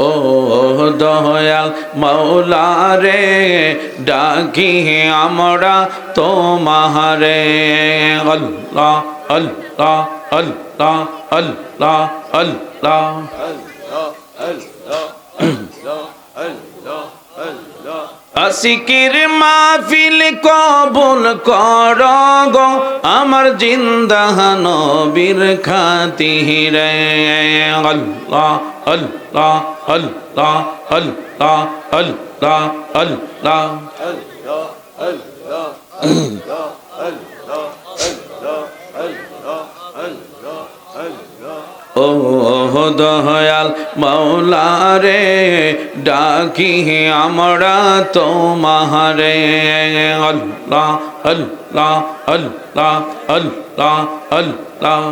ও দয়াল মাওলা রে ডাকি আমরা তোমারে আল্লাহ আল্লাহ আল্লাহ আল্লাহ আল্লাহ আসিকির মাহফিল কবুল কর গো আমার জিন্দা নবীর খাতিরে আল্লাহ আল্লাহ আল্লাহ আল্লাহ আল্লাহ আল্লাহ ও দয়াল মাওলা রে ডাকি আমরা তোমারে আল্লাহ আল্লাহ আল্লাহ আল্লাহ আল্লাহ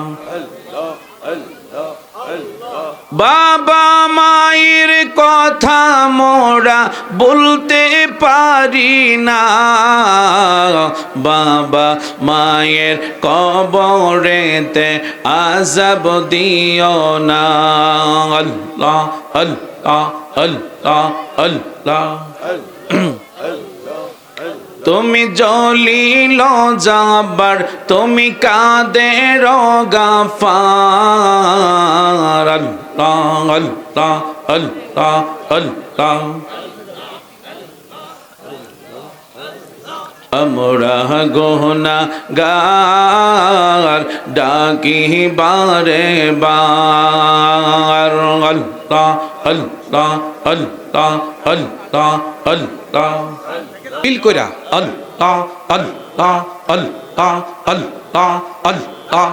বাবা মায়ের কথা মোরা বলতে পারি না বাবা মায়ের কবরেতে আযাব দিও না আল্লাহ আল্লাহ আল্লাহ আল্লাহ তুমি জলিল জাবার তুমি কাদের গাফার আল্লাহ আল্লাহ আল্লাহ আল্লাহ আমরা গুনাহগার ডাকি বারে বার আল্লাহ আল্লাহ আল্লাহ আল্লাহ আল্লাহ ফিল কইরা আল্লাহ আল্লাহ আল্লাহ আল্লাহ আল্লাহ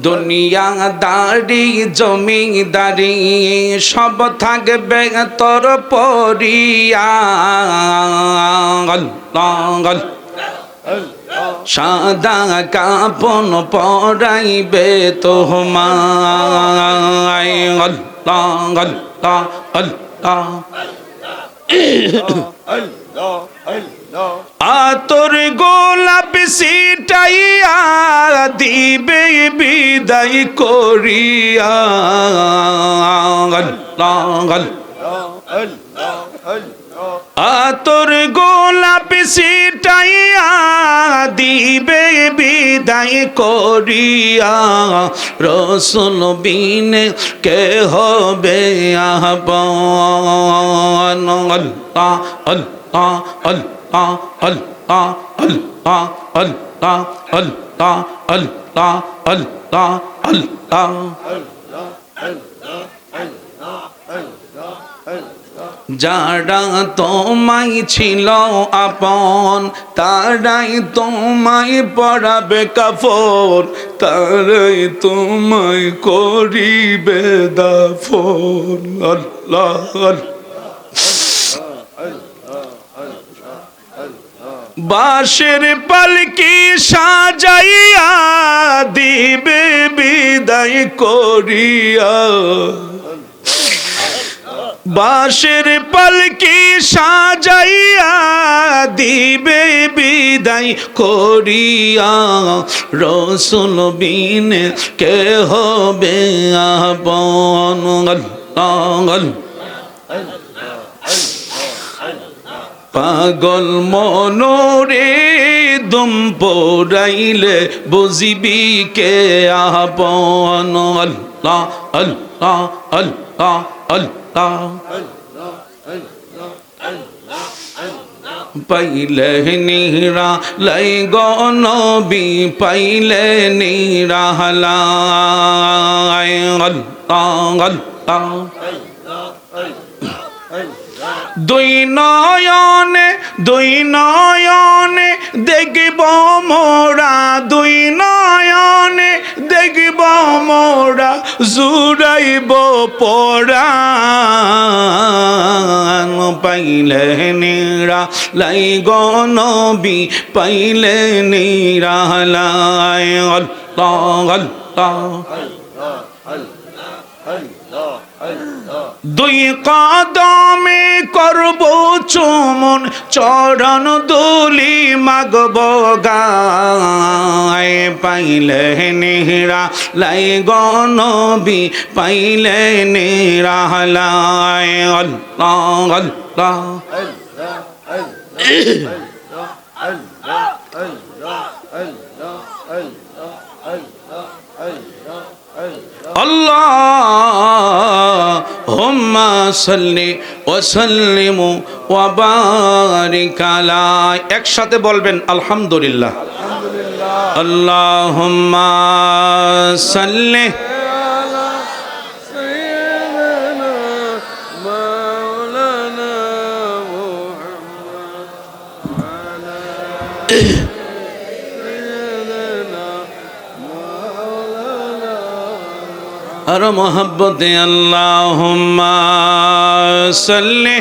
দুনিয়াদারি জমিদারি সব থাকবে তোর পরিয়া আল্লাহ সাদা কাপন পরাইবে তোমায় আল্লাহ আল্লাহ আল্লাহ আতর গোলাপ সিটাইয়া দিবে বিদায় করিয়া আল্লাহ আতর গোলাপ সিটাইয়া দিবে বিদায় করিয়া রসুল বিনে কে হবে আপন আল্লাহ আল্লাহ আল্লাহ আল্লাহ আল্লাহ আল্লাহ আল্লাহ আল্লাহ আল্লাহ আল্লাহ যারা তোমায় ছিল আপন তারাই তোমায় পরাবে কাফন তারাই তোমায় করিবে দাফন আল্লাহ বাঁশের পালকি সাজাইয়া দিবে বিদায় করিয়া বাঁশের পালকি সাজাইয়া দিবে বিদায় করিয়া রসুল বিনে কে হবে আপন আল্লাহ পাগল মনোরে দুম পড়াইলে বুঝিবি কে আপন আল্লাহ আল্লাহ আল্লাহ আল্লাহ পাইলে নিরা লাই গো নবী পাইলে নিরা লাই আল্লাহ আল্লাহ দুই নয়নে দেখব মোরা দুই নয়নে দেখব মোরা জুড়াইব পরাণ পাইলে নিরা লাই গো নবী পাইলে নিরা লাই আল্লাহ আল্লাহ দুই কদমে করব চুমন, চরণ দুলি মাগব গায়। পাইলে নিরা লাই গনবি, পাইলে নিরা লাই। আল্লাহ আল্লাহ আল্লাহুম্মা সাল্লি ওয়া সাল্লিম ওয়া বারিক আলা। একসাথে বলবেন আলহামদুলিল্লাহ। আল্লাহুম্মা সাল্লি আর মোহাব্বতে আল্লাহুম্মা সাল্লি।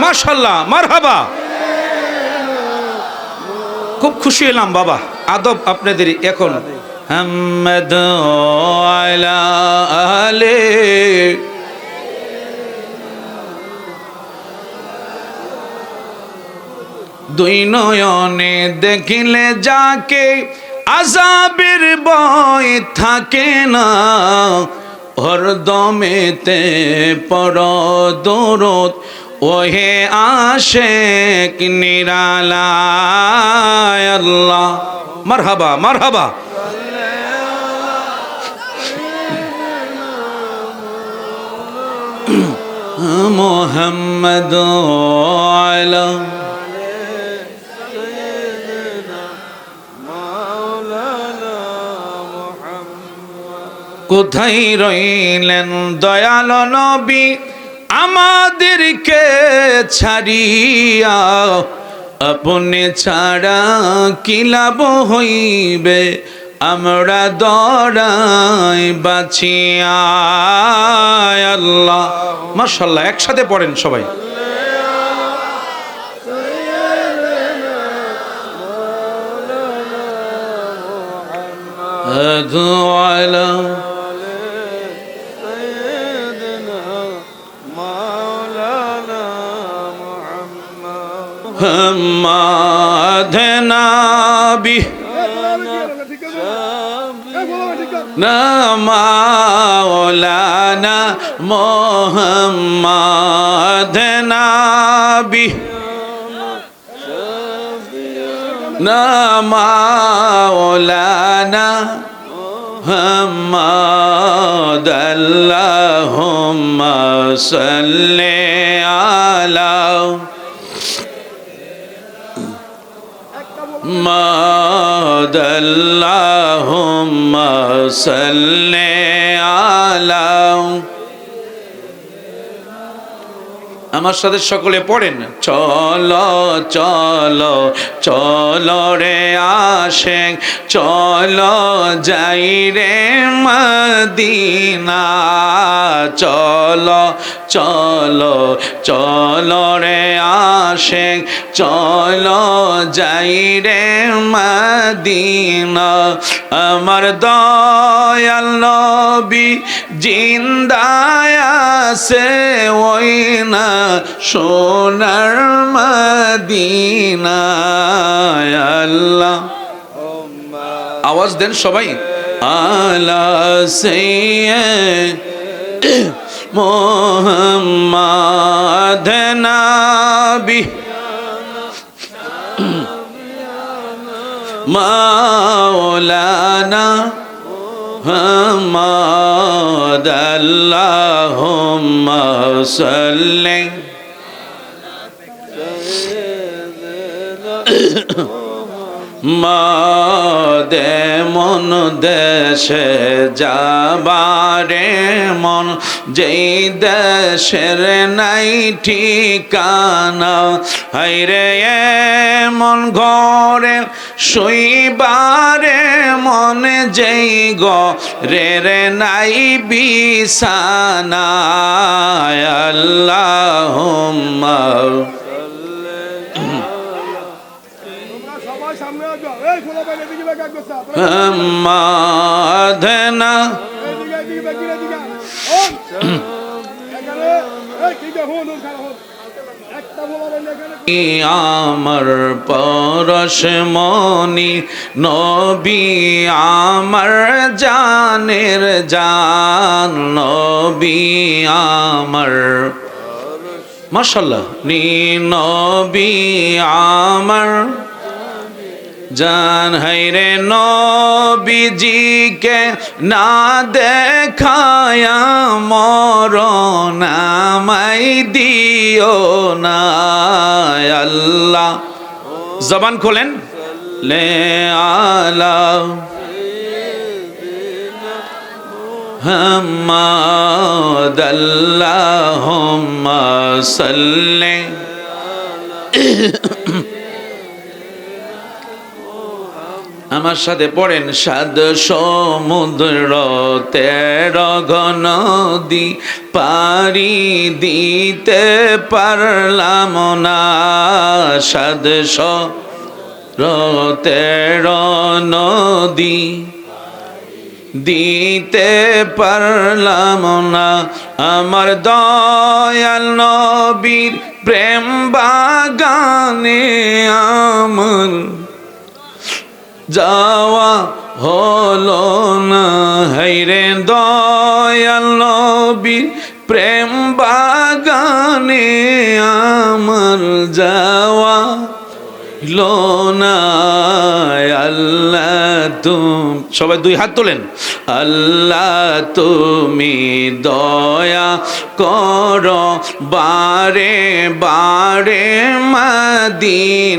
মাশাআল্লাহ, মারহাবা। খুব খুশি হলাম বাবা। আদব আপনাদের এখন। হাম্মাদ আলা আলে দুই নয়নে দেখিলে যাকে আযাবের ভয় থাকে না, হরদমেতে পড় দরুদ ওহে আশিক নিরালায়। আল্লাহ মারহাবা মারহাবা। মুহাম্মদ আলা কোথায় রইলেন দয়াল নবী আমাদেরকে ছাড়িয়া? আপনি ছাড়া কি লাভ হইবে আমরা দরাই বাঁচিয়া। আল্লাহ মাশাআল্লাহ, একসাথে পড়েন সবাই। আলা মুহাম্মদ নবী না মাওলানা মুহাম্মদ নবী না মাওলানা মুহাম্মদ। আল্লাহুম্মা সাল্লি আলা মুহাম্মদ। আল্লাহুম্মা সাল্লি আলা। আমার সাথে সকলে পড়েন। চলো চলো চলো রে আশিক, চলো যাই রে মদিনা। চলো চলো চলো রে আশিক, চলো যাই রে মদিনা। আমার দয়াল নবী জিন্দায় আছে ওই না সোনার মদিনা। আল্লাহ আওয়াজ দেন সবাই। আলা সাইয়্যিদ মুহাম্মদ নবী মাওলানা মুহাম্মদ। আল্লাহুম্মা সাল্লি মাদে মন দেশে যাবারে মন, যেই দেশের নাই ঠিকানা। হায়রে মন ঘরে শুইবারে মন, যেই ঘরের নাই বিছানা। আল্লাহুম্মা মুহাম্মদ আমার পরশমণি নবী আমার জানের জান নবী আমার মাশাআল্লাহ নবী আমার জান হায়রে নবীজিকে না দেখায়া মরণ আমায় দিও না আল্লাহ জবান খোলেন লে আলা মুহাম্মাদ আল্লাহুম্মা সাল্লি আমার সাথে পড়েন সাদ সমুদ্র 13 নদী পারি দিতে পারলাম না সাদ সমুদ্র 13 নদী দিতে পারলাম না আমার দয়াল নবীর প্রেম বাগানে আমার যাওয়া হলো না হায়রে দয়াল নবীর প্রেম বাগানে আমার যাওয়া হলো না আল্লাহ তুমি সবাই দুই হাত তোলেন আল্লাহ তুমি দয়া করো বারে বারে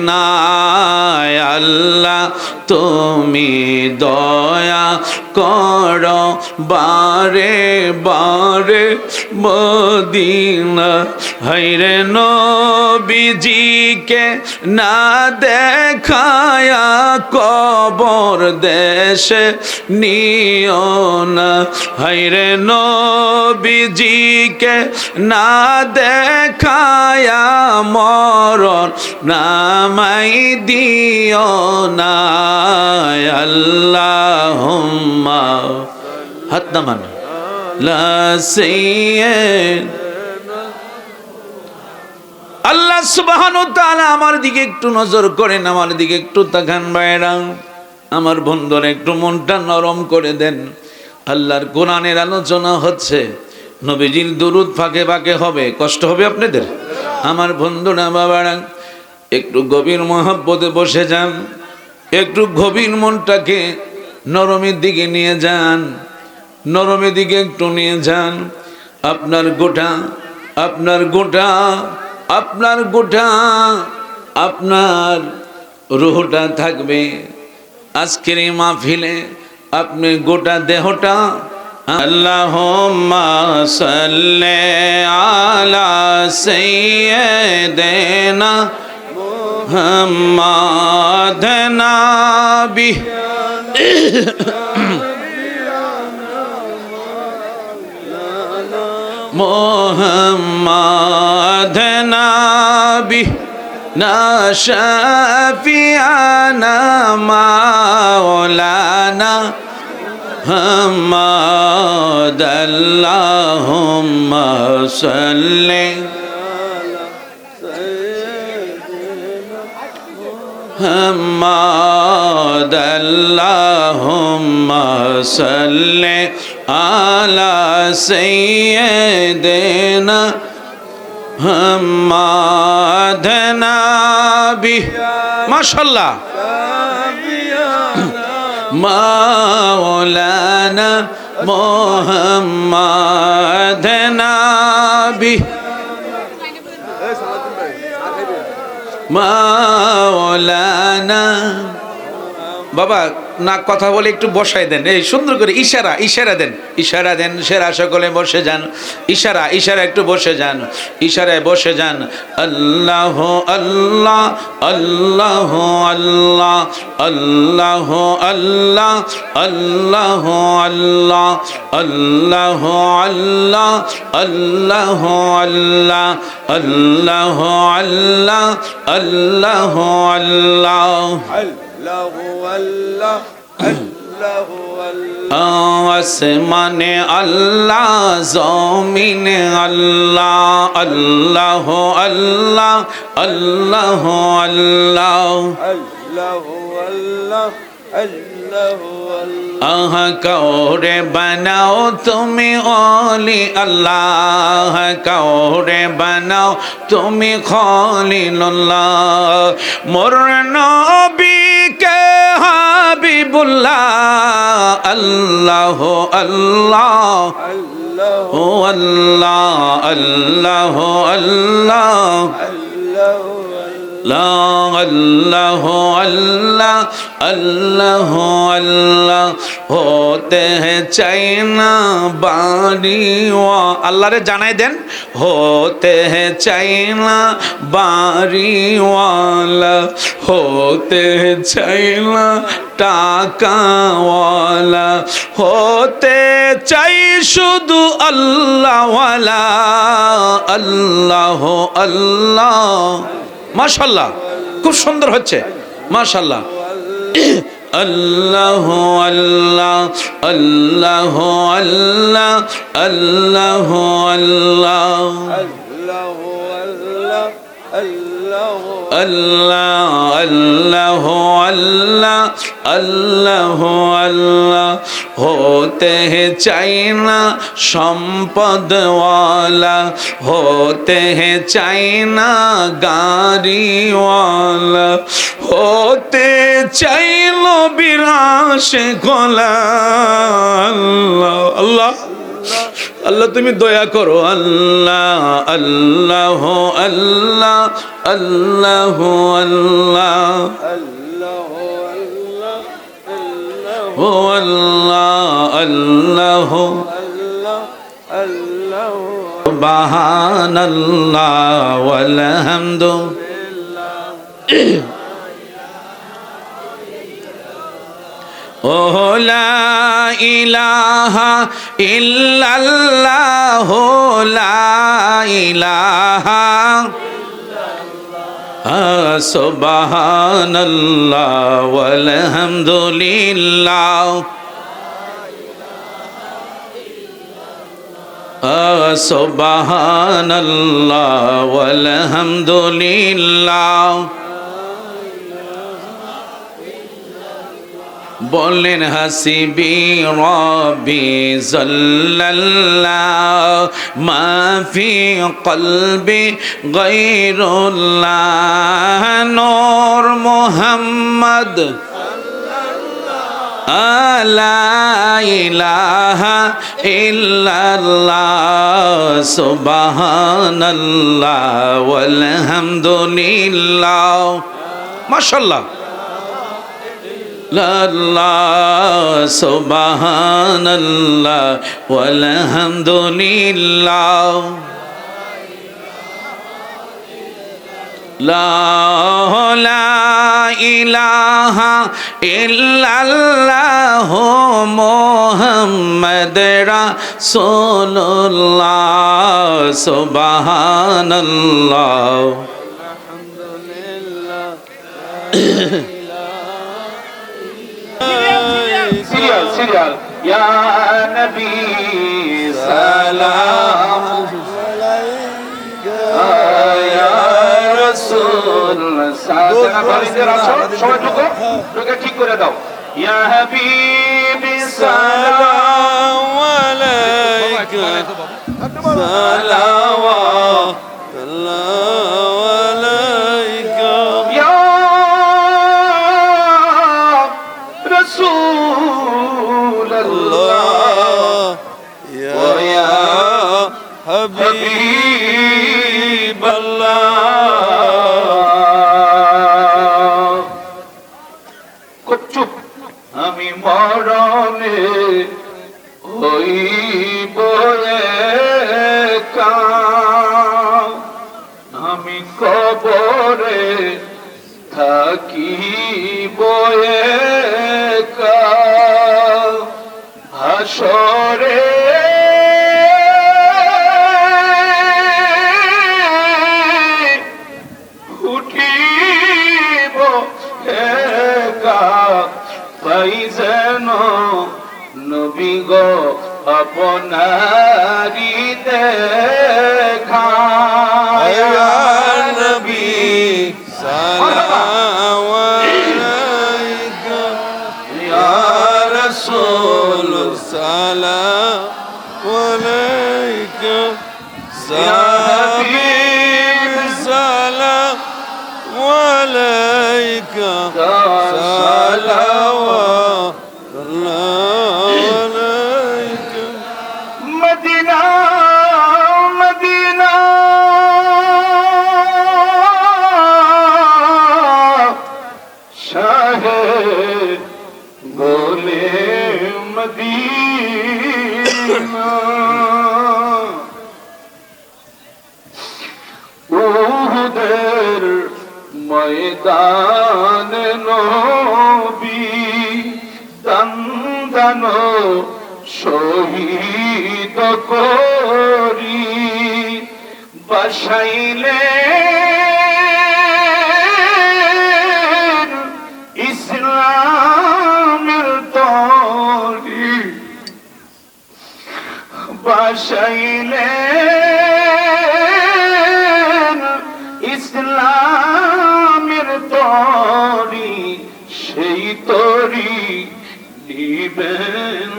মদিনায় আল্লাহ তুমি দয়া করো বারে বারে মদিনা হায়রে নবীজিকে না দেখায়া কবর দেশে নিও না হায়রে নবীজিকে না দেখায়া মরণ নামাই দিও না আল্লাহুম্মা হাত নামান লা সাইয়্যিদ আল্লাহ সুবহানাহু ওয়া তাআলা আমার দিকে একটু নজর করেন আমার দিকে একটু তাকান ভাইরা আমার বন্ধুরা একটু মনটা নরম করে দেন আল্লাহর কোরআনের আলোচনা হচ্ছে নবীজির দুরূদ ফাঁকে ফাঁকে হবে কষ্ট হবে আপনাদের আমার বন্ধুরা বাবারা একটু গভীর মহব্বতে বসে যান একটু গভীর মনটাকে নরমের দিকে নিয়ে যান নরমের দিকে একটু নিয়ে যান আপনার গোটা আপনার রূহটা থাকবে আজকের এই মাহফিলে আপনি গোটা দেহটা আল্লাহুম্মা সাল্লি আলা সাইয়্যিদিনা মুহাম্মাদ নাবি মুহাম্মাদ নাবি না শাফিয়ানা মাওলানা মুহাম্মাদ আল্লাহুম্মা সাল্লি মুহাম্মাদ আল্লাহুম্মা সাল্লি আলা সাইয়্যিদিনা মুহাম্মাদ নাবি মাশাআল্লাহ মাওলানা মুহাম্মাদ নাবি মাওলানা বাবা না কথা বলে একটু বসাই দেন এই সুন্দর করে ইশারা দেন সেরা সকলে বসে যান ইশারা একটু বসে যান ইশারায় বসে যান আল্লাহ আল্লাহ আল্লাহ আল্লাহ আল্লাহ আল্লাহ আল্লাহ আল্লাহ আল্লাহ আল্লাহ আল্লাহ আল্লাহ আল্লাহ আল্লাহ আল্লাহ আল্লাহ الله الله الله الله আসমানে আল্লাহ জমিনে আল্লাহ আল্লাহ আল্লাহ আল্লাহ আল্লাহ আহ কাউরে বানাও তুমি ওলি আল্লাহ কাউরে বানাও তুমি খলিলুল্লাহ মোর নবীকে হাবিবুল্লাহ আল্লাহ আল্লাহ ও আল্লাহ আল্লাহ আল্লাহ আল্লাহ আল্লাহ আল্লাহ আল্লাহ होते हैं चाइना बारीवा अल्लाह रे जानाई देन होते हैं चाइना बारीवाला होते हैं चाइना टाका वाला होते चाই শুধু আল্লাহ ওয়ালা আল্লাহ আল্লাহ মাশাআল্লাহ খুব সুন্দর হচ্ছে মাশাআল্লাহ আল্লাহ আল্লাহ আল্লাহ আল্লাহ আল্লাহ আল্লাহ আল্লাহ আল্লাহ আল্লাহ আল্লাহ আল্লাহ होते हैं चाइना সম্পদওয়ালা होते हैं चाइना গাড়িওয়ালা होते চাইলো বিরাশে গলা আল্লাহ আল্লাহ আল্লাহ তুমি দয়া করো আল্লাহ আল্লাহ আল্লাহ আল্লাহ আল্লাহ ও আল্লাহ আল্লাহ সুবহানাল্লাহ ওয়াল হামদু ও লা ইলাহা ইল্লাল্লাহ লা ইলাহা সুবহানাল্লাহ ওয়াল হামদুলিল্লাহ সুবহানাল্লাহ ওয়াল হামদুলিল্লাহ বলেন হাসিবি রব্বি জাল্লাল্লাহ মা ফি কলবি গায়রুল্লাহ নূর মুহাম্মদ লা ইলাহা ইল্লাল্লাহ সুবহানাল্লাহ ওয়াল হামদুলিল্লাহ মাশাআল্লাহ আল্লাহ সুবহানাল্লাহ ওয়াল হামদুলিল্লাহ লা ইলাহা ইল্লাল্লাহ মুহাম্মদ রাসূলুল্লাহ সুবহানাল্লাহ সিরিয়াল ইয়া নবী সালাম আলাইকা ইয়া রাসূল সবাই ঢুকে ঠিক করে দাও ইয়া হাবিবি সালাম আলাইকা সালাওয়াত আলাইকা ইয়া রাসূল আল্লাহ ইয়া হাবিব আল্লাহ চুপ আমি মরণে হইব একা আমি কবরে থাকিব একা হাসরে উঠিব একা পাই যেন আপনারি দেখা ইয়া নবী সালাম আলাইকা ইয়া রাসূল সালাম আলাইকা হাবিব সালাম আলাইকা সালাওয়াতুল্লাহ মদিনা মদিনা শাহে বলে মদিনা উহুদের ময়দান নবী দন্দন শহীদ করি বসাইলে ইসলামের তরি বসাইলে ইসলামের তরি সেই তরি নিবেন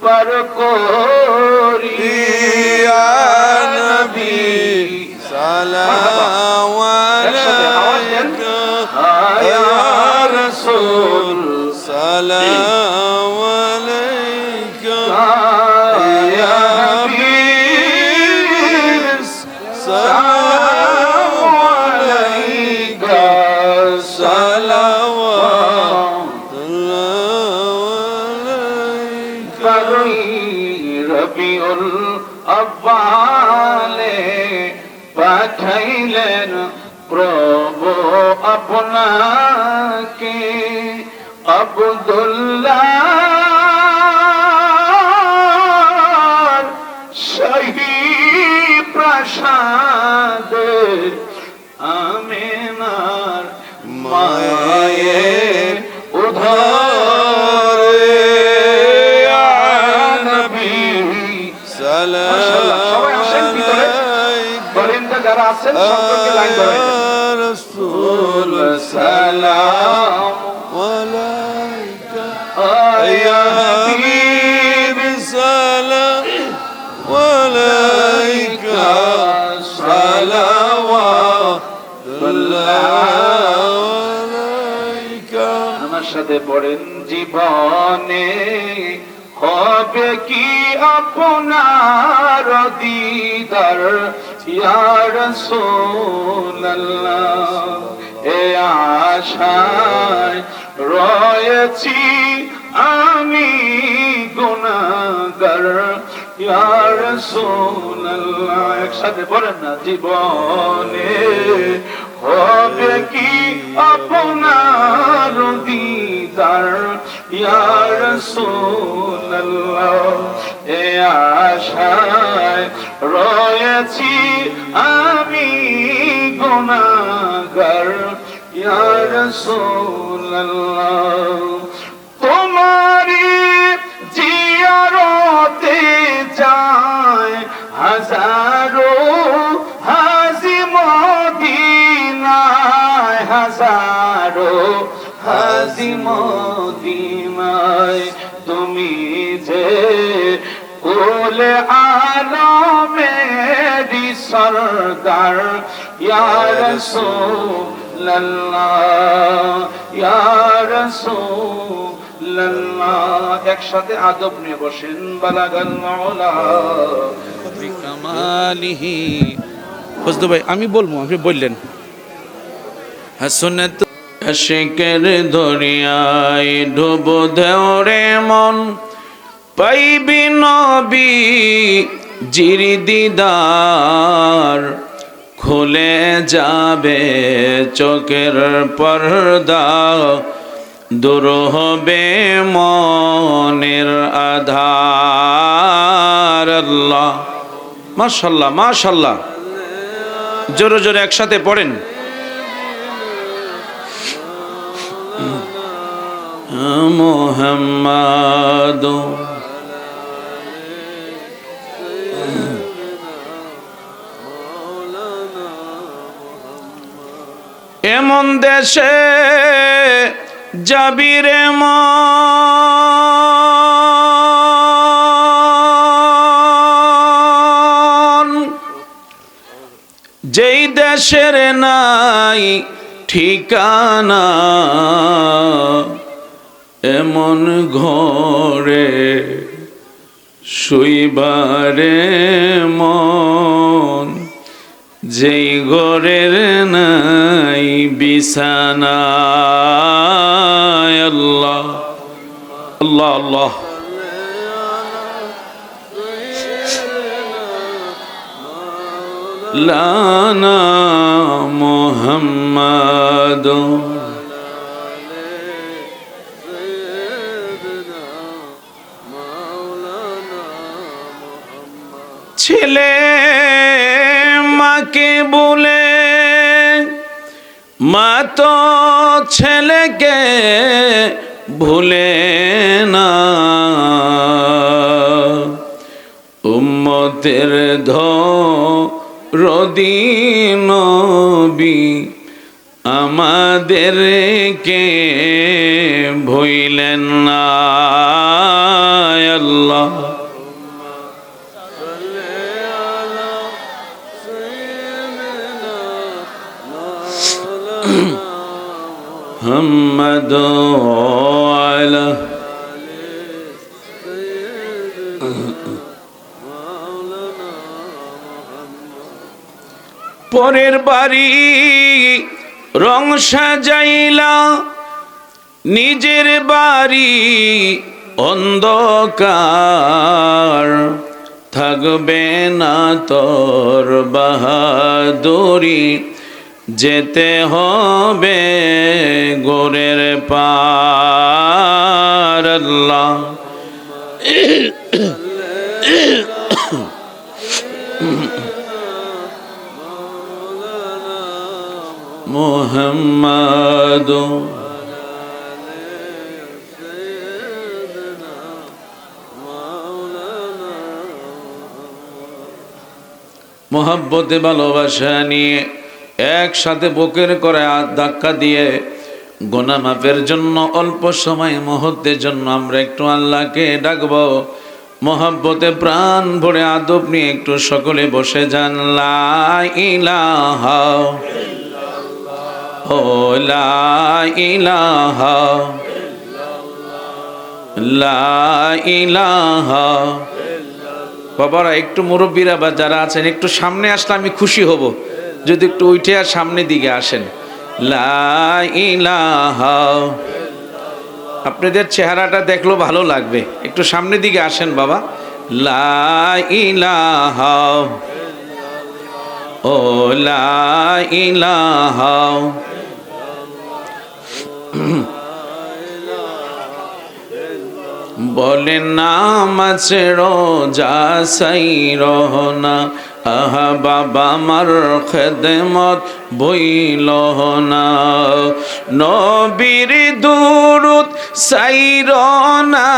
পার করি ইয়া নবী সালাম আলাইকা ইয়া রাসূল সালাম আলাইকা ইয়া হাবিব সালাম আলাইকা সালাওয়াতুল্লাহ রবিউল আব্বালে পাঠাইলেন প্রভু আপনাকে আব্দুল্লাহ শাহী প্রাসাদে আমিনার মায়ের উধারে যারা আছেন সকলকে লাইন ধরে রাসূল সালাম আলাইকা ইয়া হাবিব সালাম আলাইকা সালাওয়াতুল্লাহ আলাইকা আমার সাথে পড়েন জীবনে হবে কি আপনার দিদার ইয়া রাসূলুল্লাহ এ আশায় রয়েছি আমি গুনাহগার ইয়া রাসূলুল্লাহ একসাথে বলেন না জীবনে হবে কি আপনার দিদার ইয়া রাসূলুল্লাহ এ আশায় রয়েছি আমি গুনাহগার ইয়া রাসূলুল্লাহ তোমারি জিয়ারতে যায় হাজারো হাজি মদিনায় হাজারো হাজি মদিনায় তুমি যে কুলে আলমেরি সরদার ইয়া রাসূলুল্লাহ ইয়া রাসূলুল্লাহ একসাথে আদব নিয়ে বসেন বালাগাল মাওলা বিকামালিহি ফজলু ভাই আমি বলবো আপনি বললেন হাসনাত আশিকের দরিয়ায় ডুব দেওরে মন পাইবি নবী জির দিদার খুলে যাবে চোখের পর্দা দূর হবে মনের আধার আল্লাহ মাশাআল্লাহ মাশাআল্লাহ জোরে জোরে একসাথে পড়েন মুহাম্মাদু এমন দেশে যাবি রে মন, যেই দেশের নাই ঠিকানা, এমন ঘরে শুইবারে মন, যেই ঘরের নাই বিছানা। আল্লাহ আল্লাহ আল্লাহ। লানা মুহাম্মাদ ছেলে মাকে বলে, মা তো ছেলেকে ভুলে না, উম্মতের দরদি নবী আমাদেরকে ভুলেন না। আল্লাহ মুহাম্মদ আলা পরের বাড়ি রং সাজাইলা, নিজের বাড়ি অন্ধকার, থাকবে না তোর বাহাদুরি, যেতে হবে গোরের পার। আল্লাহ মুহাম্মদ মোহাব্বতে ভালোবাসা নিয়ে একসাথে বুকের করে ধাক্কা দিয়ে গুনাহ মাফের জন্য অল্প সময় মুহূর্তের জন্য আমরা একটু আল্লাহকে ডাকবো। মোহাব্বতে প্রাণ ভরে আদব নিয়ে একটু সকলে বসে যান। লা ইলাহা ও লা ইলাহা লা ইলাহা। বাবারা একটু মুরব্বীরা বা যারা আছেন একটু সামনে আসলে আমি খুশি হব, যদি একটু উঠে আর সামনের দিকে আসেন। লা ইলাহা, আপনাদের চেহারাটা দেখলো ভালো লাগবে, একটু সামনের দিকে আসেন বাবা। লা ইলাহা ও লা ইলাহা বলে নামাজ রোজা সাই রহনা, আহা বাবা মার খেদমত বইল না, নবীর দুরুদ সাইর না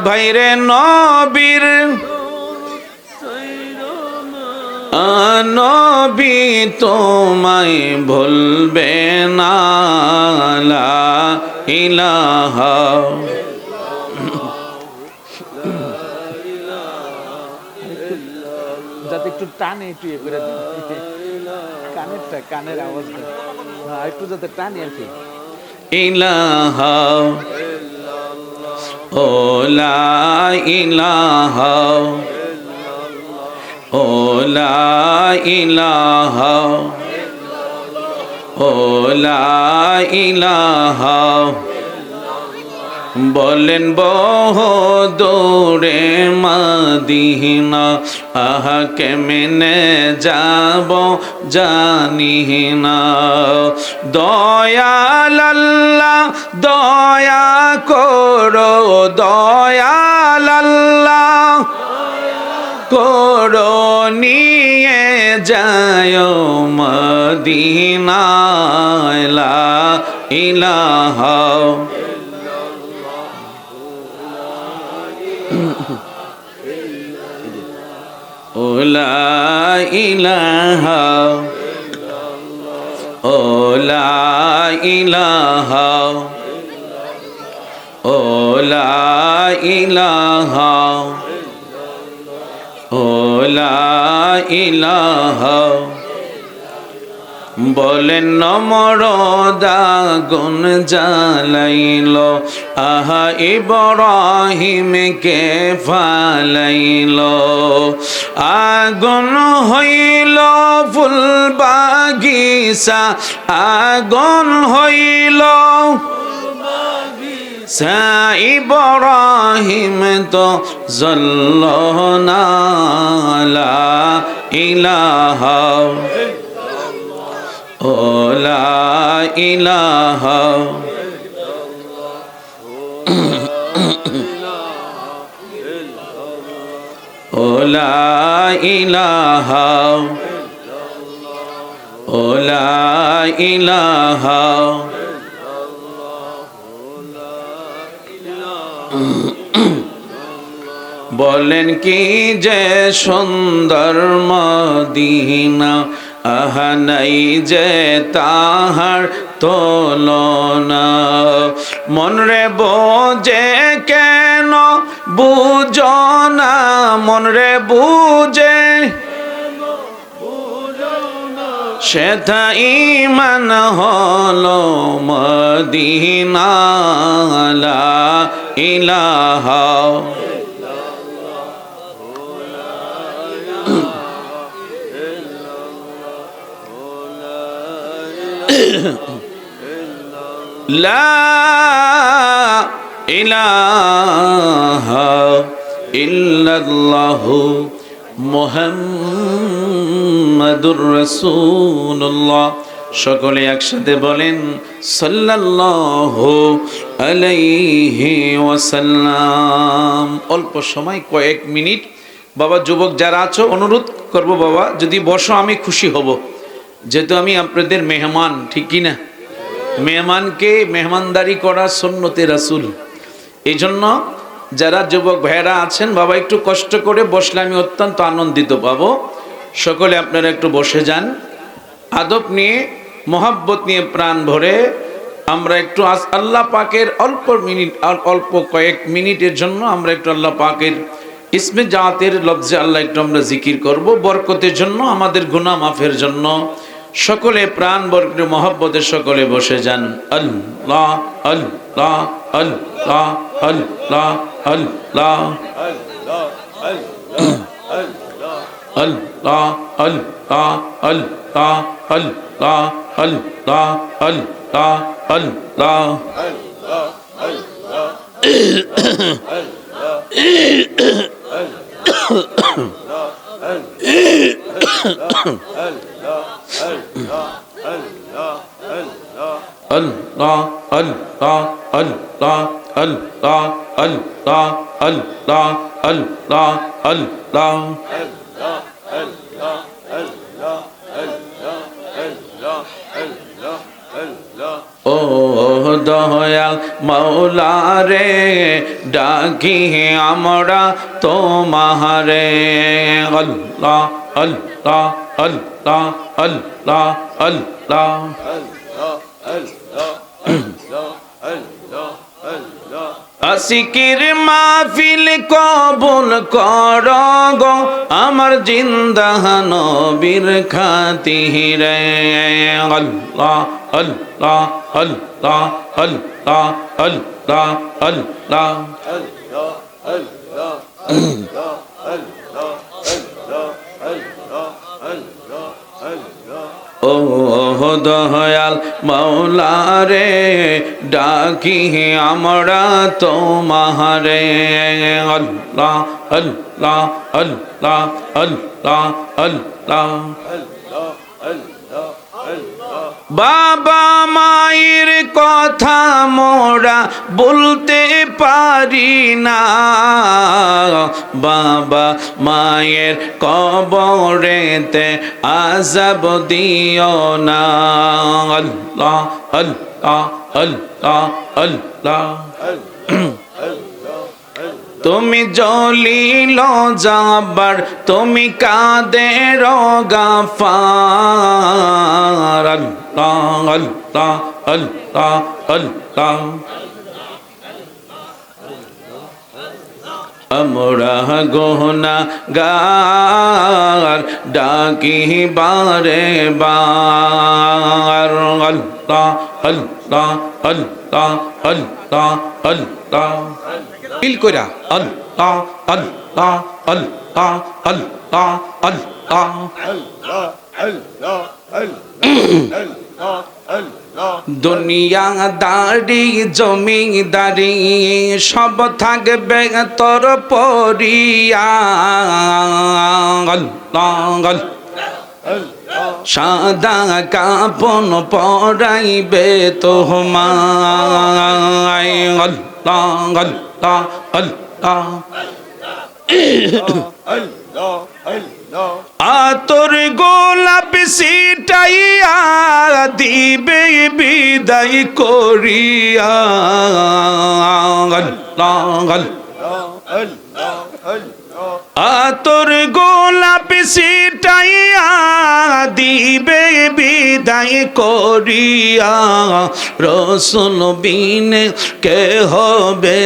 ভাইরে, নবীর নবী তোমায় ভুলবে না। লা ইলাহা যাতে একটু টানে একটু ইয়ে করে দেন কানেরটা, কানের আওয়াজটা একটু যাতে টানে আর কি। ইলাহা ও লা ইলাহা ও লা ইলাহা ও লা ইলাহা। বলেন বহুদূরে মদিনা, আহা কেমনে যাব জানি না, দয়াল আল্লাহ দয়া করো, দয়াল আল্লাহ করো, নিয়ে যায় মদিনায়। লা ইলাহা ও লা ইলাহা ও লা ইলাহা ও লা ইলাহা ও লা ইলাহা বলেন নমরদ আগুন জ্বালাইল আহা ইব্রাহিমকে ফালাইল আগুন হইল ফুল বাগিচা আগুন হইল ইব্রাহিম তো জ্বলল না লা ইলাহা ও লা ইলাহা ও লা ইলাহা ও লা ইলাহা বলেন কি যে সুন্দর মদিনা আহা নাই যে তাহার তুলনা মন রে বোঝে কেন বুঝো না মন রে বুঝে সেথা ঈমান হলো মদিনা লা ইলাহা লা ইলাহা ইল্লাল্লাহু মুহাম্মাদুর রাসূলুল্লাহ সকলে একসাথে বলেন সাল্লাল্লাহু আলাইহি ওয়াসাল্লাম। অল্প সময় কয়েক মিনিট বাবা যুবক যারা আছো অনুরোধ করব বাবা যদি বসো আমি খুশি হব, যেহেতু আমি আপনাদের মেহমান, ঠিক কি না? মেহমানকে মেহমানদারি করা সুন্নতে রাসূল। এই জন্য যারা যুবক ভাইয়েরা আছেন বাবা একটু কষ্ট করে বসলে আমি অত্যন্ত আনন্দিত পাবো। সকলে আপনারা একটু বসে যান, আদব নিয়ে মহব্বত নিয়ে প্রাণ ভরে আমরা একটু আল্লাহ পাকের অল্প কয়েক মিনিটের জন্য আমরা একটু আল্লাহ পাকের ইসমে জাতের লফজে আল্লাহ একটু আমরা জিকির করব, বরকতের জন্য, আমাদের গুনাহ মাফের জন্য। সকলে প্রাণ বরকতে মহব্বতে সকলে বসে যান। আল্লাহ আল্লাহ আল্লাহ আল্লাহ আল্লাহ আল্লাহ আল্লাহ আল্লাহ আল্লাহ আল্লাহ আল্লাহ আল্লাহ Allah Allah Allah Allah Allah Allah Allah Allah ও দয়াল মাওলা রে ডাকি আমরা তোমারে আল্লাহ আল্লাহ আল্লাহ আল্লাহ আল্লাহ আসিকির মাহফিল কবুল কর গো আমার জিন্দা নবীর খাতিরে আল্লাহ আল্লাহ আল্লাহ আল্লাহ আল্লাহ আল্লাহ ও দয়াল মাওলা রে ডাকি আমরা তোমারে আল্লাহ আল্লাহ আল্লাহ আল্লাহ আল্লাহ বাবা মায়ের কথা মোরা বলতে পারি না, বাবা মায়ের কবরেতে আযাব দিও না আল্লাহ আল্লাহ আল্লাহ আল্লাহ তুমি জলিল জাব্বার তুমি কাদের গাফার আল্লাহ আল্লাহ আল্লাহ আল্লাহ আমরা গুনাহগার ডাকি বারে বার আল্লাহ আল্লাহ আল্লাহ আল্লাহ আল্লাহ ফিল কইরা আল্লাহ আল্লাহ আল্লাহ আল্লাহ আল্লাহ দুনিয়াদারি জমিদারি সব থাকবে তোর পরিয়া আল্লাহ সাদা কাপন পরাইবে তোমায় আল্লাহ আল্লাহ আল্লাহ আতর গোলাপ সিটাইয়া দিবে বিদায় করিয়া আল্লাহ আতর গোলাপ সিটাইয়া দিবে বিদায় করিয়া রসুল বিনে কে হবে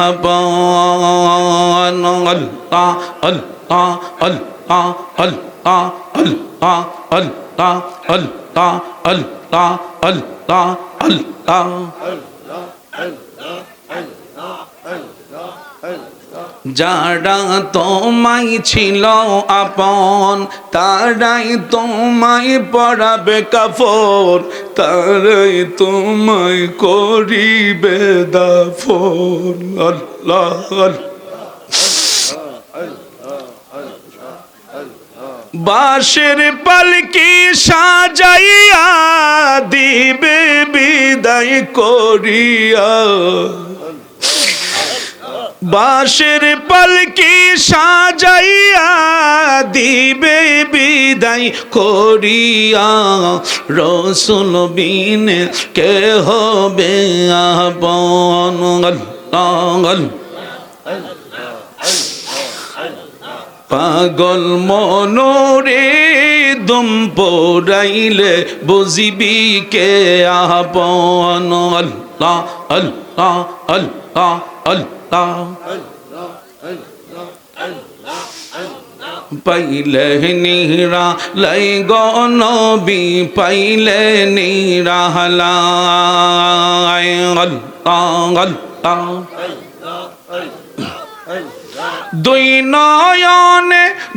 আপন আল্লাহ আল্লাহ আল্লাহ আল্লাহ আল্লাহ আল্লাহ আল্লাহ আল্লাহ আল্লাহ আল্লাহ যারা তোমায় ছিল আপন তারাই তোমায় পরাবে কাফন তারাই তোমায় করিবে দাফন আল্লাহ বাঁশের পালকি সাজাইয়া দিবে বিদায় করিয়া বাঁশের পালকি সাজাইয়া দিবে বিদায় করিয়া রসুল বিনে কে হবে আপন আল্লাহ পাগল মনোরে দম পড়াইলে বুঝিবি কে আপন আল্লাহ আল্লাহ আল্লাহ আল্লাহ পাইলে নিরা লাই গনবি পাইলে নিরা লাই আল্লাহ আল্লাহ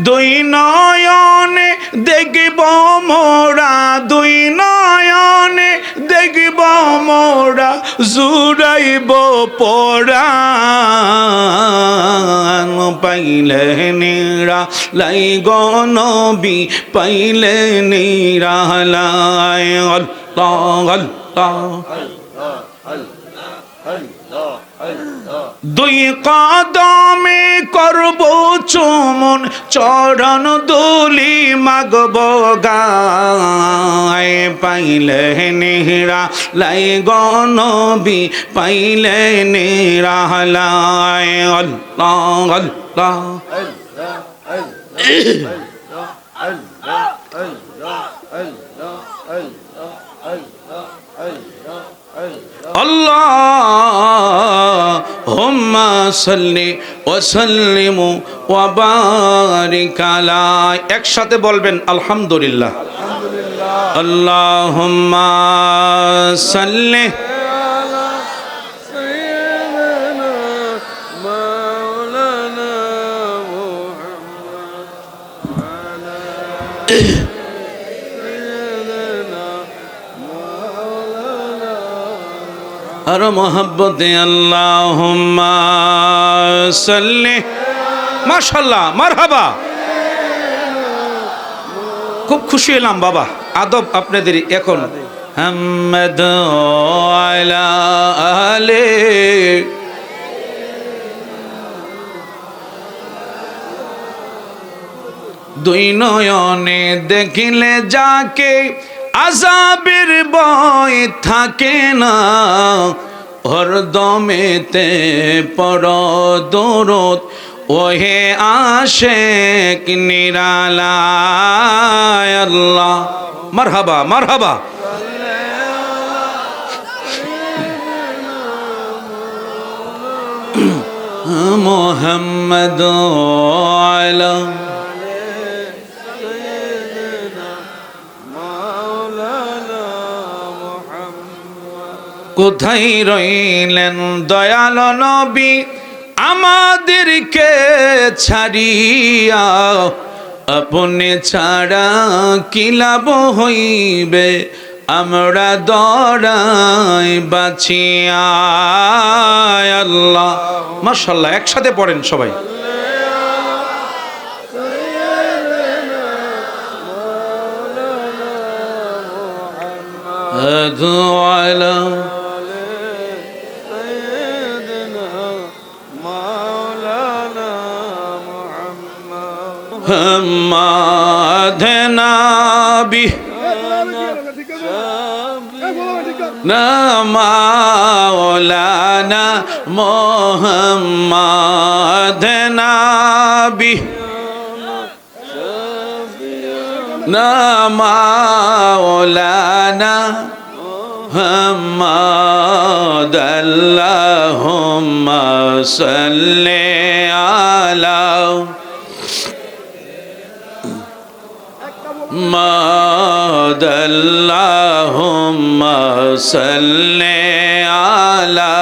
দুই নয়নে দেখব মোরা দুই নয়নে দেখব মোরা জুড়াইব পরাণ পাইলে নিরা লাই গনবি পাইলে নিরা লাই আল্লাহ আল্লাহ দুই কদমে করব চুমন চরণ দুলি মাগব গায় পাইলে নেহরা লাই গনবি পাইলে নেহরা লাই আল্লাহ আল্লাহ আল্লাহুম্মা সাল্লি ওয়া সাল্লিম ওয়া বারিক আলা একসাথে বলবেন আলহামদুলিল্লাহ আলহামদুলিল্লাহ আল্লাহুম্মা সাল্লি আলা সাইয়্যিদিনা মাওলানা মুহাম্মদ আলা আর মোহাব্বতে আল্লাহুম্মা সাল্লি মাশাআল্লাহ মারহাবা খুব খুশি হলাম বাবা আদব আপনাদের এখন হামদ আলা আলে দুই নয়নে দেখিলে যাকে আযাবের ভয় থাকে না হরদমেতে পড় দরুদ ওহে আশেক নিরালায় আল্লাহ মারহাবা মারহাবা মুহাম্মদ আলা কোথায় রইলেন দয়াল নবী আমাদেরকে ছাড়িয়া আপনি ছাড়া কি লাভ হইবে আমরা দরাই বাঁচিয়া আল্লাহ মাশাআল্লাহ একসাথে পড়েন সবাই আলা محمد نبی مولانا محمد نبی مولانا محمد اللهم صل على محمد اللهم صل على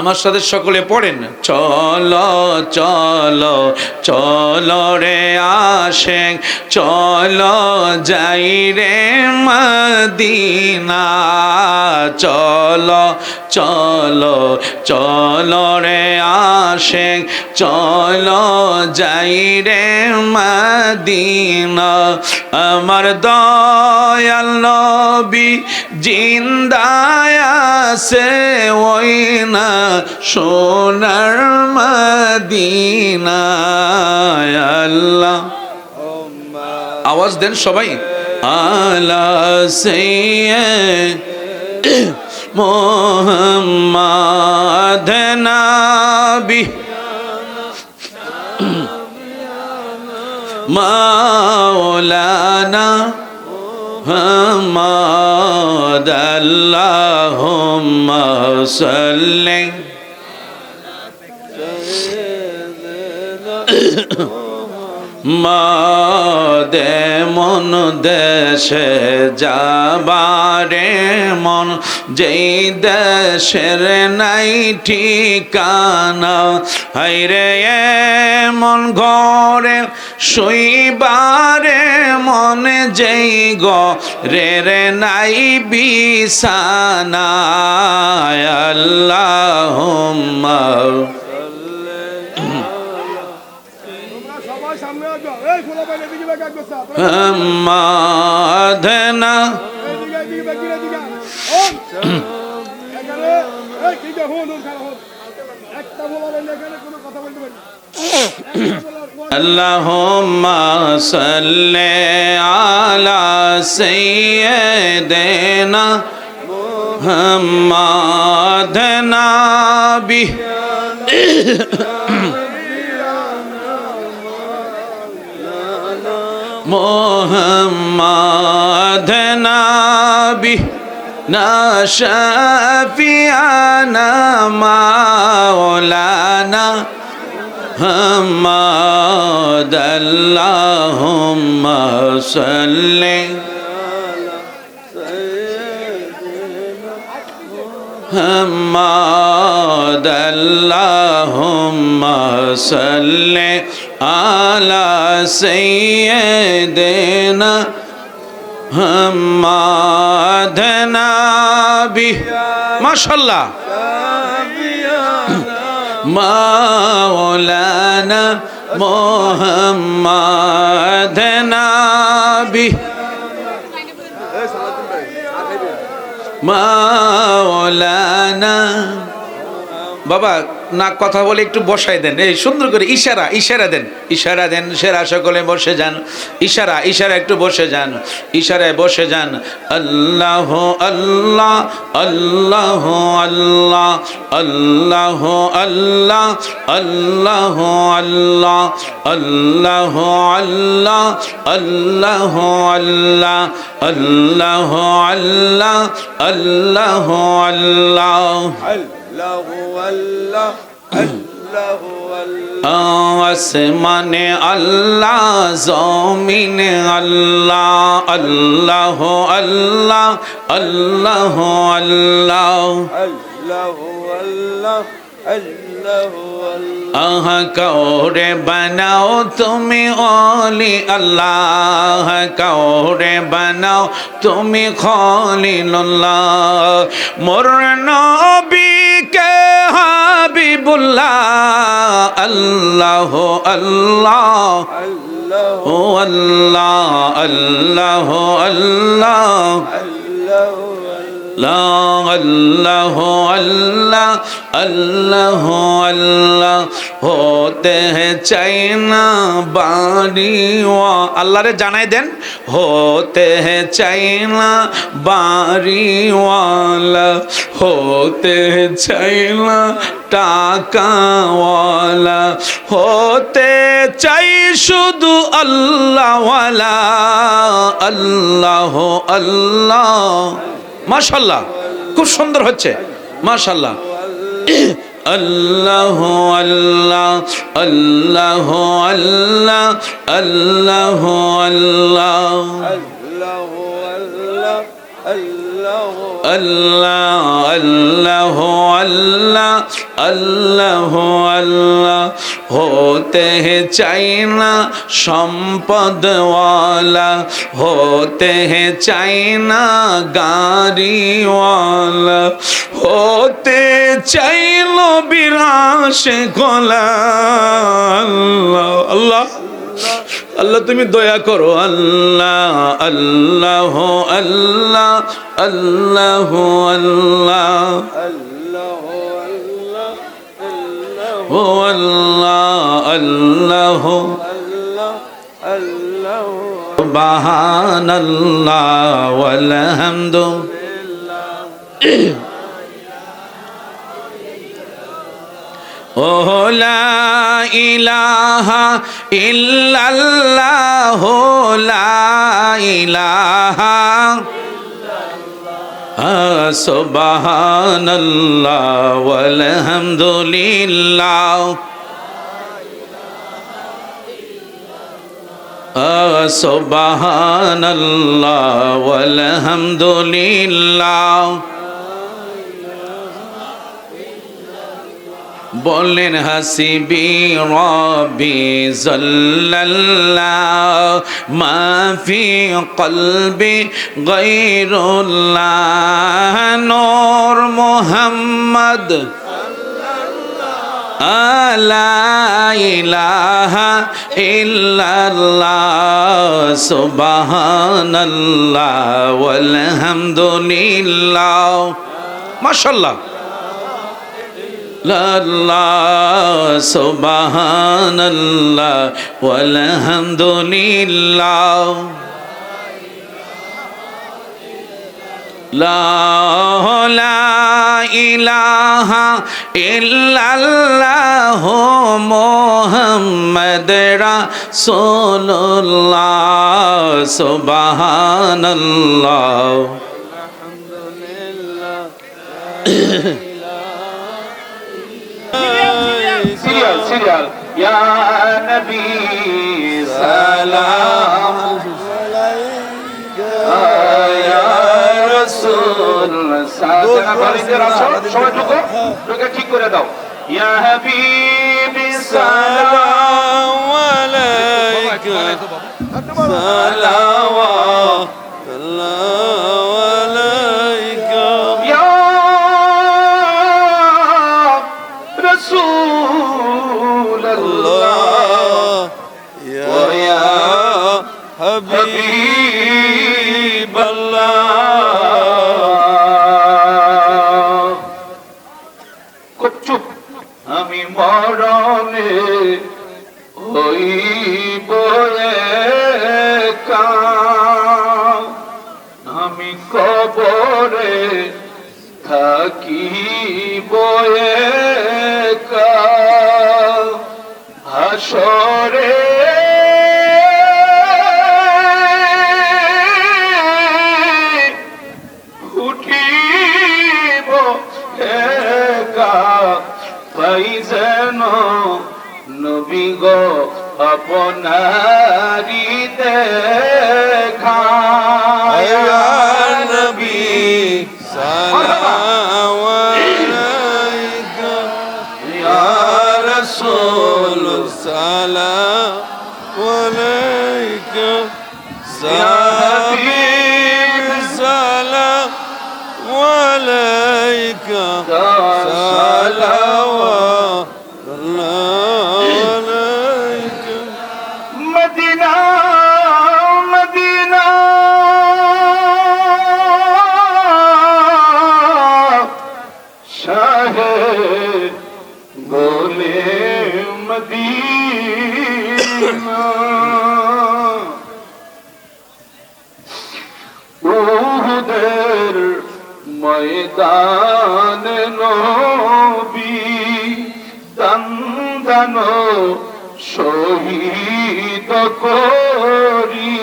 আমার সাথে সকলে পড়েন চলো চলো চলো রে আশেক চলো যাই রে মদিনা চলো চলো চলো রে আশেক চলো যাই রে মদিনা আমার দয়াল নবী জিন্দায় আছে ওই না সোনার মদিনা আল্লাহ আওয়াজ দেন সবাই আলা সাইয়্যিদ মুহাম্মদ নবী মাওলানা محمد اللهم صل মাদে মন দেশে যাবারে মন যেই দেশের নাই ঠিকানা হাইরে মন ঘরে শুইবারে মন যেই ঘরের নাই বিছানা আল্লাহুম্মা মাধনা আল্লাহুম্মা সাল্লি আলা সাইয়্যিদিনা মুহাম্মাদ নবী محمد نبی نا شفیعنا مولانا محمد اللهم صل محمد اللهم صل على سيدنا محمد نبي ما شاء الله مولانا محمد نبي مولانا বাবা না কথা বলে একটু বসাই দেন, এই সুন্দর করে ইশারা দেন, সেরা সকলে বসে যান, ইশারা একটু বসে যান, ইশারায় বসে যান। আল্লাহ আল্লাহ আল্লাহ আল্লাহ আল্লাহ আল্লাহ আল্লাহ আল্লাহ আল্লাহ আল্লাহ আল্লাহ আল্লাহ আল্লাহ আল্লাহ আল্লাহ আল্লাহ আসমানে আল্লাহ জমিনে আল্লাহ আল্লাহ আল্লাহ আল্লাহ আল্লাহ আহা কাউরে বানাও তুমি ওলি আল্লাহ, কাউরে বানাও তুমি খলিলুল্লাহ, মোর নবীকে হাবিবুল্লাহ আল্লাহ আল্লাহ ও আল্লাহ আল্লাহ আল্লাহ আল্লাহ আল্লাহ আল্লাহ আল্লাহ होते हैं चाइना बाड़ी अल्लाह रे जानाई देन होते हैं चाइना बाड़ी वाला होते हैं चाइना टाका वाला होते चाই শুধু আল্লাহ ওয়ালা আল্লাহ আল্লাহ মাশাআল্লাহ খুব সুন্দর হচ্ছে মাশাআল্লাহ আল্লাহ আল্লাহ আল্লাহ আল্লাহ আল্লাহ আল্লাহ আল্লাহ আল্লাহ আল্লাহ আল্লাহ আল্লাহ होते हैं चाइना সম্পদ वाला होते हैं चाइना गाड़ी वाला होते चाइलो বিরাশ গোলা আল্লাহ আল্লাহ আল্লাহ তুমি দয়া করো আল্লাহ আল্লাহ আল্লাহ আল্লাহ আল্লাহ ও আল্লাহ আল্লাহ সুবহানাল্লাহ ওয়াল হামদু ও লা ইলাহা ইল্লাল্লাহ লা ইলাহা সুবহানাল্লাহ ওয়াল হামদুলিল্লাহ সুবহানাল্লাহ ওয়াল হামদুলিল্লাহ বলেন হাসিবি রব্বি জাল্লাল্লাহ মা ফি কলবি গায়রুল্লাহ নূর মুহাম্মদ লা ইলাহা ইল্লাল্লাহ সুবহানাল্লাহ ওয়াল হামদুলিল্লাহ মাশাআল্লাহ আল্লাহ সুবহানাল্লাহ ওয়াল হামদুলিল্লাহ লা ইলাহা ইল্লাল্লাহ মুহাম্মদ রাসূলুল্লাহ সুবহানাল্লাহ সিরিয়াল ইয়া নবী সালাম আলাইকা ইয়া রাসূল সালাম সবাই ঢুকে ঠিক করে দাও ইয়া হাবিবি সালাম আলাইকা সালাওয়াত আলাইকা ইয়া রাসূল আল্লাহ ইয়া হাবিব আল্লাহ চুপ হইব একা, আমি কবরে থাকিব একা, হাসরে উঠিব একা, পাই যেন নবী গো আপনারি দেখা। ইয়া নবী সালাম আলাইকা, ইয়া রাসূল সালাম আলাইকা, ইয়া হাবিব সালাম আলাইকা, সালাওয়াতুল্লাহ আলাইকা। মদিনা মদিনা শাহে গোলে মদিনা, উহুদের ময়দান নবী দন্দন শহীদ করি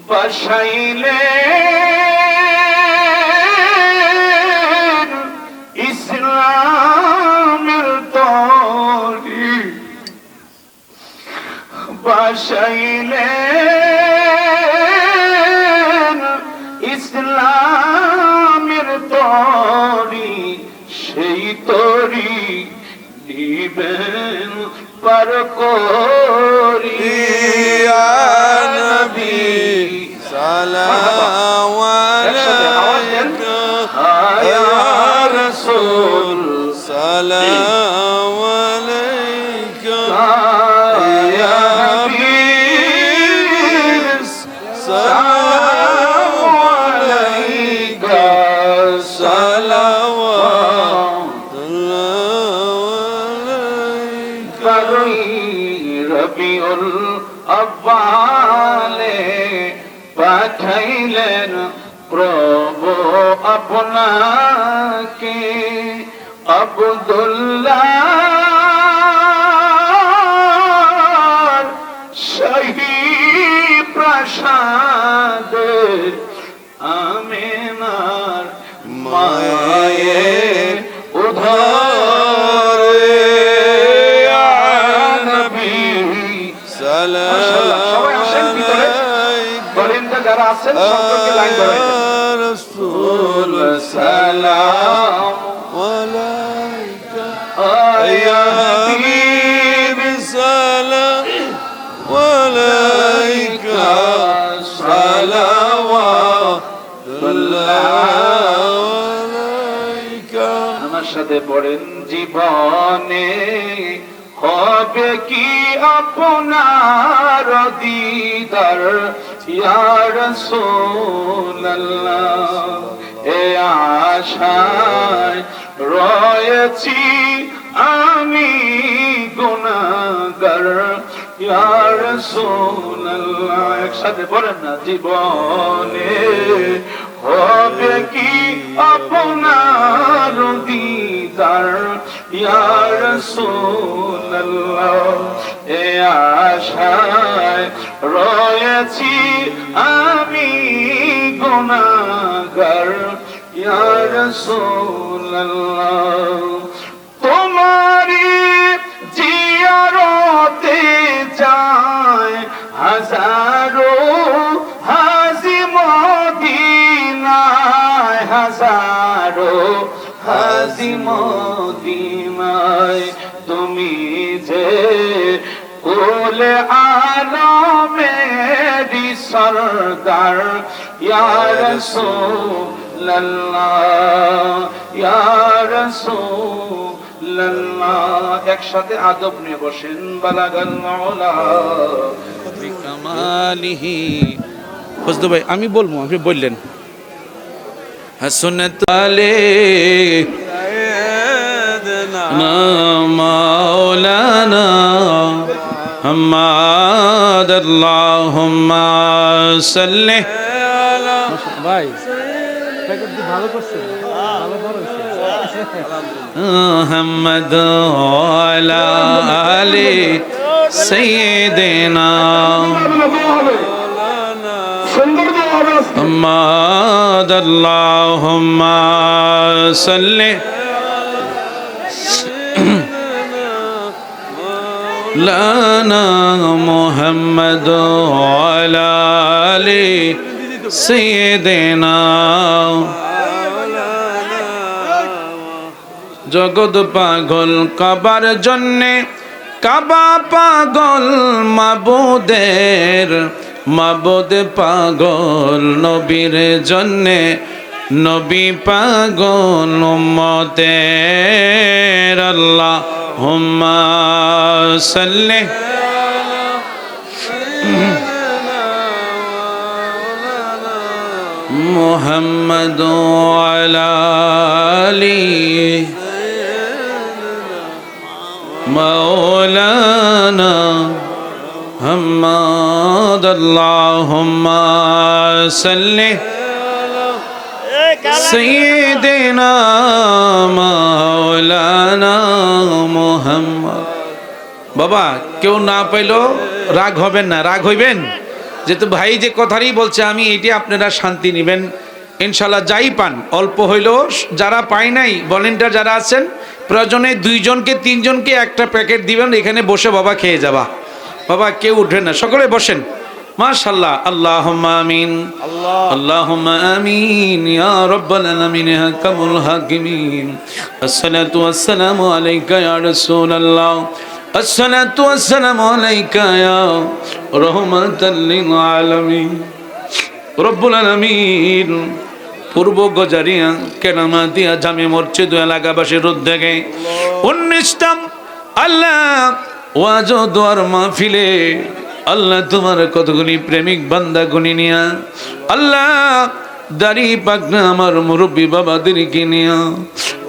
বসাইলে ইসলামের তরি, বসাইলে ইসলামের তরি, সেই তরি দিবেন পার করি। ইয়া নবী সালাম আলাইকা, ইয়া রাসূল সালাম আলাইকা, ইয়া হাবিব সালাম আলাইকা, সালাওয়াতুল্লাহ আলাইকা। রবিউল আব্বালে পাঠাইলেন প্রভু আপনাকে, আব্দুল্লাহ শাহী প্রাসাদে আমিনার মায়ের উধারে, ইয়া নবী সালাম বলেন যারা আছেন সম্পর্কে লাইন ধরেন। রাসূল সালাম আলাইকা, ইয়া ইয়া হাবিব সালাম আলাইকা, সালাওয়াতুল্লাহ আলাইকা। আমার সাথে পড়েন জীবনে হবে কি আপনার দিদার, ইয়া রাসূলুল্লাহ, এ আশায় রয়েছি আমি গুনাহগার, ইয়া রাসূলুল্লাহ। একসাথে বলেন না, জীবনে হবে কি আপনার দিদার, ইয়া রাসূলুল্লাহ, এ আশায় রয়েছি আমি গুনাহগার, ইয়া রাসূলুল্লাহ। তোমারি জিয়ারতে যায় হাজারো হাজি মদিনায়, হাজারো হাজি মদিনায়, তুমি যে কুলে আলমেরি সরদার, ইয়া রাসূলুল্লাহ, ইয়া রাসূলুল্লাহ। একসাথে আদব নিয়ে বসেন। বালাগাল মাওলা বিকামালিহি। ফজলু ভাই আমি বলবো, আপনি বললেন হাসনাত আলে সাইয়্যিদনা মাওলানা محمد اللهم صل ভাই প্যাকেট দিয়ে ভালো করছে ভালো বড় হয়েছে محمد وعلى آل سيدنا محمد اللهم صل لنا محمد وعلى آل سيدنا জগৎ পাগল কাবার জন্যে কাবা পাগল মাবুদের মাবুদ পাগল নবীর জন্যে নবী পাগল উম্মতের আল্লাহুম্মা সাল্লি মুহাম্মদ ওয়ালা আলি مولانا محمد اللهم صل سيدنا مولانا محمد বাবা কেউ না পাইলো রাগ হবেন না রাগ হইবেন যেহেতু ভাই যে কথারই বলছে আমি এটি আপনারা শান্তি নেবেন ইনশাআল্লাহ যাই পান অল্প হইলো যারা পায় নাই ভলেন্টিয়ার যারা আছেন প্রয়োজনে 2 জনকে 3 জনকে একটা প্যাকেট দিবেন এখানে বসে বাবা খেয়ে যাবা বাবা কেউ উঠেন না সকলে বসেন মাশাআল্লাহ আল্লাহুম্মা আমিন আল্লাহুম্মা আমিন ইয়া রাব্বাল আলামিন ইয়া হাকামুল হাকিমিন আসসালাতু ওয়াসসালামু আলাইকা ইয়া রাসূলুল্লাহ আসসালাতু ওয়াসসালামু আলাইকা ইয়া রাহমাতাল লিল আলামিন রব্বুল আলামিন পূর্ব গজারিয়া কেরামাতিয়া জামে মসজিদ এলাকাবাসীর উদ্যোগে 19টা আল্লাহ ওয়াজ ও দোয়ার মাহফিলে আল্লাহ তোমার কতগুলি প্রেমিক বান্দা গুনি নিয়া আল্লাহ দাড়ি পাকনা আমার মুরব্বী বাবাদেরকে নিয়া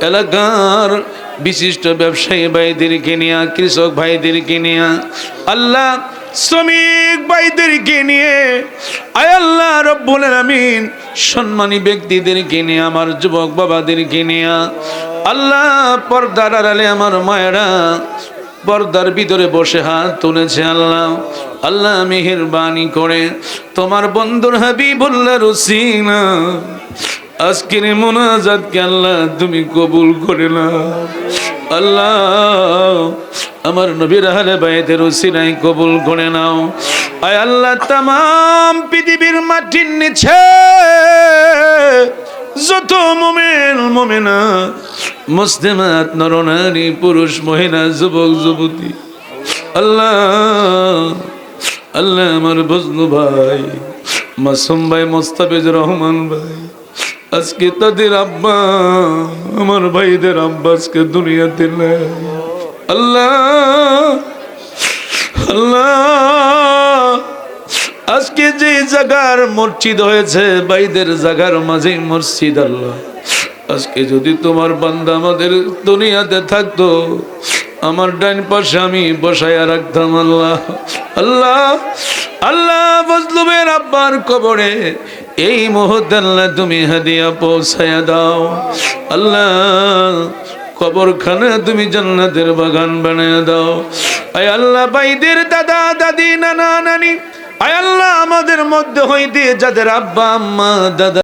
এলাকার বিশিষ্ট ব্যবসায়ী ভাইদেরকে নিয়া কৃষক ভাইদেরকে নিয়া আল্লাহ শ্রমিক ভাইদেরকে নিয়ে আয় আল্লাহ রব্বুল আলামিন সম্মানী ব্যক্তিদেরকে নিয়ে আমার যুবক বাবাদেরকে নিয়ে আল্লাহ পর্দার আড়ালে আমার মায়েরা পর্দার ভিতরে বসে হাত তুলেছে আল্লাহ আল্লাহ মেহেরবানি করে তোমার বন্ধুর হাবিবুল্লাহ রসিনা আজকের মুনাজাতকে আল্লাহ তুমি কবুল করে নাও আল্লাহ আমার নবীর আহলে বাইতের ওসিলায় কবুল করে নাও আয় আল্লাহ तमाम পৃথিবীর মাটির নিচে যত মুমিন মুমিনাত মুসলিমাত নরনারী পুরুষ মহিলা যুবক যুবতী আল্লাহ আল্লাহ আমার বজনু ভাই মাসুম ভাই মোস্তাফিজুর রহমান ভাই আজকে তাদের আব্বা আমার ভাইদের আব্বা আজকে দুনিয়াতে নাই আল্লাহ আল্লাহ আজকে যে জায়গার মসজিদ হয়েছে ভাইদের জায়গার মাঝে মসজিদ আল্লাহ আজকে যদি তোমার বান্দা আমাদের দুনিয়াতে থাকতো আমার ডান পাশে আমি বসায়া রাখতাম আল্লাহ আল্লাহ আল্লাহ মজলুমের আব্বার কবরে এই মুহূর্তে আল্লাহ তুমি হাদিয়া পৌঁছায়া দাও আল্লাহ কবরখানা তুমি জান্নাতের বাগান বানিয়ে দাও আয় আল্লাহ ভাইদের দাদা দাদি নানা নানি আয় আল্লাহ আমাদের মধ্যে হইতে যাদের আব্বা আম্মা দাদা